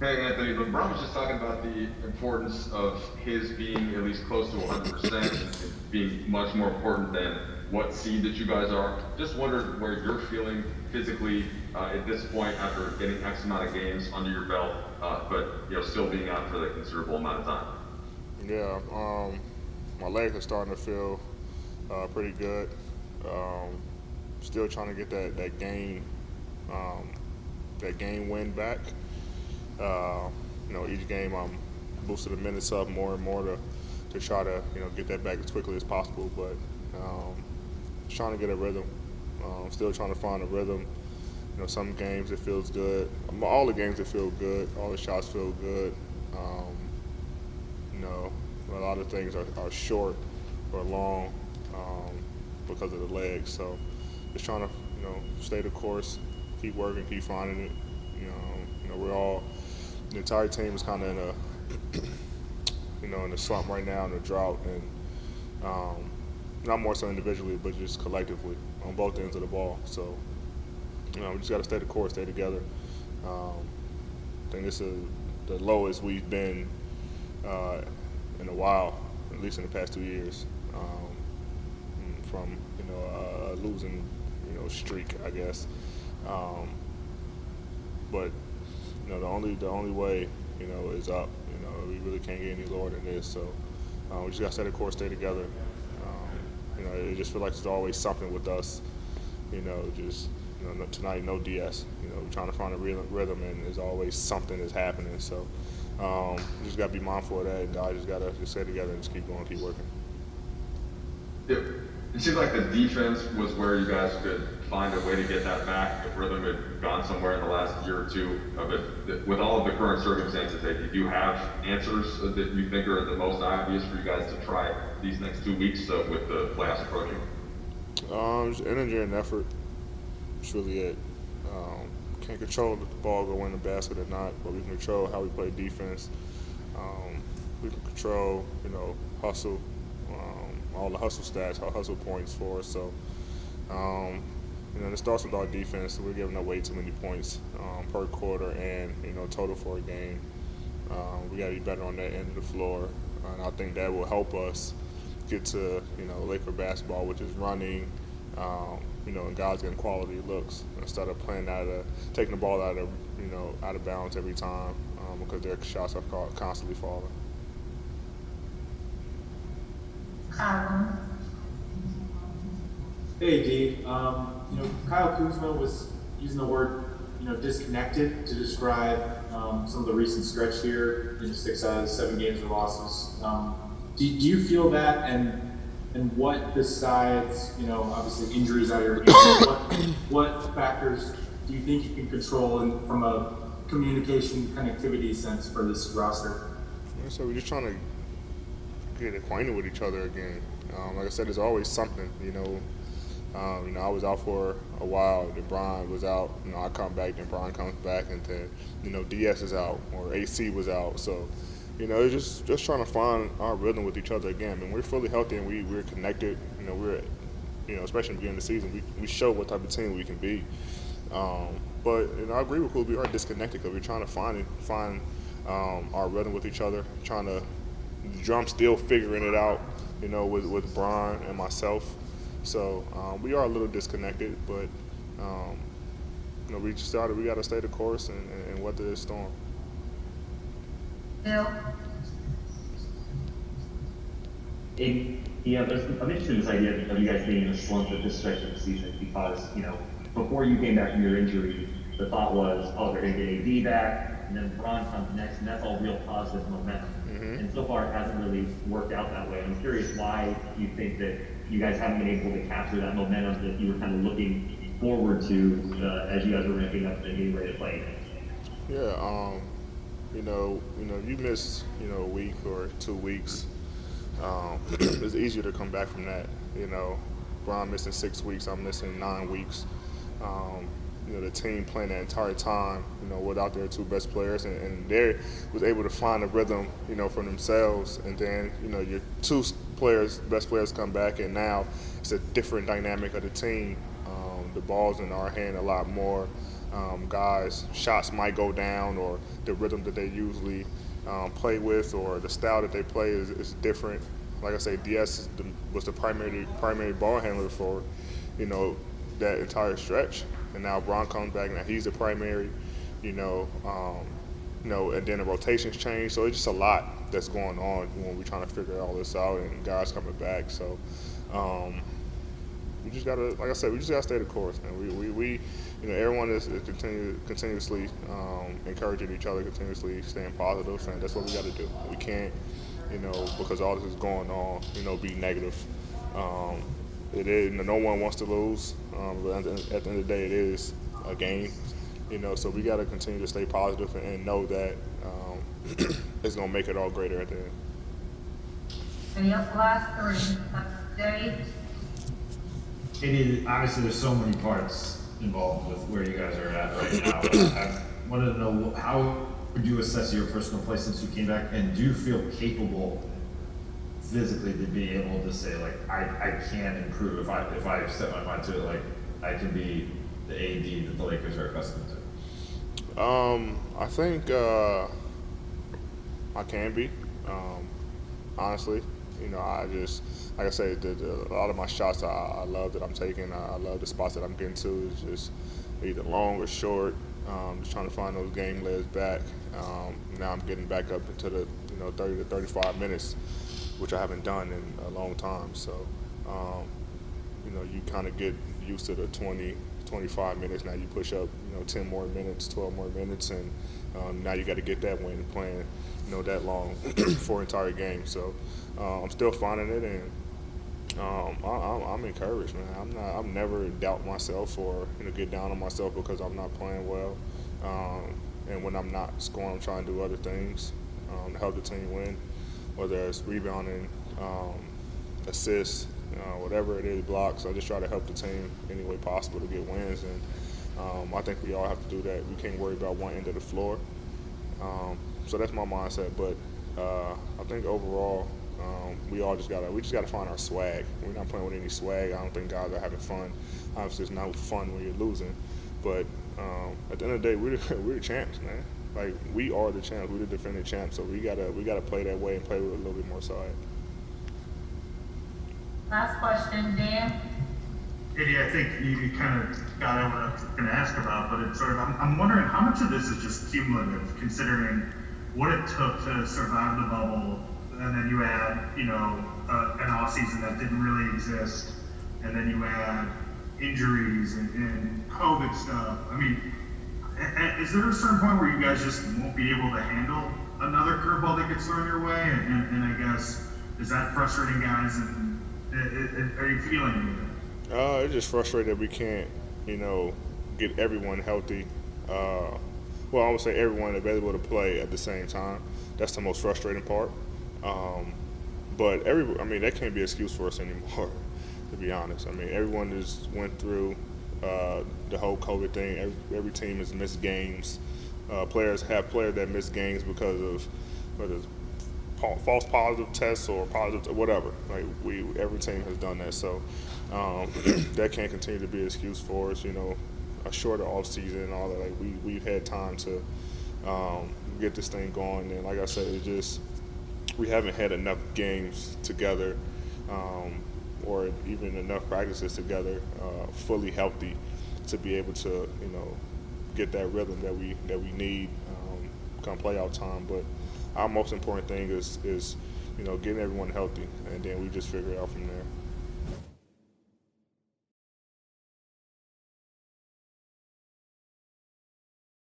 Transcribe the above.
Hey Anthony, LeBron was just talking about the importance of his being at least close to 100% and being much more important than what seed that you guys are. Just wondered where you're feeling physically at this point after getting X amount of games under your belt, but still being out for the considerable amount of time. Yeah, my legs are starting to feel pretty good. Um, Still trying to get um, that game win back. Uh, each game I'm boosting the minutes up more and more to try to get that back as quickly as possible. But just trying to get a rhythm. Still trying to find a rhythm. Some games it feels good. All the games it feel good. All the shots feel good. Um, you know, a lot of things are short or long because of the legs. So just trying to stay the course, keep working, keep finding it. We're all the entire team is kind of in a in a slump right now in a drought, and not more so individually, but just collectively on both ends of the ball. So we just got to stay the course, stay together. Um, I think this is the lowest we've been uh, in a while, at least in the past 2 years, from a losing streak, I guess. Um, but the only way is up. We really can't get any lower than this. So we just got to stay the course, stay together. It just feels like there's always something with us. Just tonight no DS. We're trying to find a rhythm, and there's always something that's happening. So we just got to be mindful of that. And I just got to just stay together and just keep going, keep working. It seemed like the defense was where you guys could find a way to get that back if rhythm had gone somewhere in the last year or two. But with all of the current circumstances, do you have answers that you think are the most obvious for you guys to try these next 2 weeks with the playoffs approaching? Just energy and effort. That's really it. Can't control if the ball go in the basket or not, but we can control how we play defense. We can control, hustle, all the hustle stats, our hustle points for us. So, it starts with our defense. We're giving up way too many points per quarter and total for a game. We got to be better on that end of the floor, and I think that will help us get to Laker basketball, which is running. And guys getting quality looks instead of taking the ball out of bounds every time because their shots are constantly falling. Um, Hey, D. Kyle Kuzma was using the word, disconnected to describe some of the recent stretch here in 6 out of 7 games or losses. Do you feel that, and what besides, obviously injuries out of your hands, what factors do you think you can control from a communication connectivity sense for this roster? So we're just trying to get acquainted with each other again. Like I said, there's always something. I was out for a while. Then Brian was out. I come back. Then Brian comes back, and then DS is out or AC was out. So it's just trying to find our rhythm with each other again. I mean, we're fully healthy and we're connected. We're especially in the beginning of the season, we show what type of team we can be. But I agree with Cool. We are disconnected because we're trying to find our rhythm with each other. Trying to I'm still figuring it out. With Brian and myself. So we are a little disconnected, but we got to stay the course and weather this storm. Bill, I'm interested in this idea of you guys being in a slump at this stretch of the season because, before you came back from your injury, the thought was, oh, they're going to get AD back, and then Braun comes next, and that's all real positive momentum. And so far, it hasn't really worked out that way. I'm curious why you think that you guys haven't been able to capture that momentum that you were kind of looking forward to as you guys were ramping up and getting ready to play. Yeah, you miss a week or 2 weeks. It's easier to come back from that. Brian missing 6 weeks, I'm missing 9 weeks. The team playing the entire time, without their two best players, and they was able to find a rhythm, for themselves. And then, your best players come back, and now it's a different dynamic of the team. The ball's in our hand a lot more. guys' shots might go down, or the rhythm that they usually play with, or the style that they play is different. Like I say, DS was the primary ball handler for, you know, that entire stretch, and now Bron comes back, now he's the primary, you know, and then the rotations change, so it's just a lot that's going on when we're trying to figure all this out, and guys coming back. So we just gotta, like I said, we just gotta stay the course, man. We you know, everyone is continuously encouraging each other, continuously staying positive, and that's what we got to do. We can't, you know, because all this is going on, you know, be negative. It is, you know, no one wants to lose, but at the end of the day, it is a game, you know. So we got to continue to stay positive and know that it's gonna make it all greater at the end. Any of the last three? Dave? It is, obviously, there's so many parts involved with where you guys are at right now. I wanted to know, how would you assess your personal play since you came back, and do you feel capable physically to be able to say, like, I can improve if I set my mind to it, like, I can be the AD that the Lakers are accustomed to? I think I can be, honestly. You know, I just, like I say, a lot of my shots I love that I'm taking. I love the spots that I'm getting to. It's just either long or short. Just trying to find those game legs back. Now I'm getting back up into the 30 to 35 minutes, which I haven't done in a long time. So, you know, you kind of get used to the 20, 25 minutes. Now you push up, 10 more minutes, 12 more minutes, and now you got to get that win playing, that long for an entire game. So I'm still finding it, and I'm encouraged, man. I'm never doubt myself or get down on myself because I'm not playing well. And when I'm not scoring, I'm trying to do other things to help the team win, whether it's rebounding, assists, whatever it is, blocks. I just try to help the team any way possible to get wins, and I think we all have to do that. We can't worry about one end of the floor. So that's my mindset. But I think overall, we just gotta find our swag. We're not playing with any swag. I don't think guys are having fun. Obviously, it's not fun when you're losing. But at the end of the day, we're the champs, man. Like, we are the champs. We're the defending champs. So we gotta play that way and play with a little bit more swag. Last question, Dan. Eddie, I think you kind of got at what I was going to ask about, but it's sort of, I'm wondering how much of this is just cumulative, considering what it took to survive the bubble, and then you add, an off season that didn't really exist, and then you add injuries and COVID stuff. I mean, is there a certain point where you guys just won't be able to handle another curveball that gets thrown your way? And I guess, is that frustrating, guys? And are you feeling anything? It's just frustrating that we can't, get everyone healthy. Well, I would say everyone available to play at the same time. That's the most frustrating part. But that can't be an excuse for us anymore, to be honest. I mean, everyone just went through the whole COVID thing. Every team has missed games. Players that miss games because of whether it's false positive tests or positive whatever. Like, every team has done that. So that can't continue to be an excuse for us. A shorter off season and all that. Like, we've had time to get this thing going, and like I said, it just, we haven't had enough games together, or even enough practices together, fully healthy, to be able to get that rhythm that we need come playoff time. But our most important thing is getting everyone healthy, and then we just figure it out from there.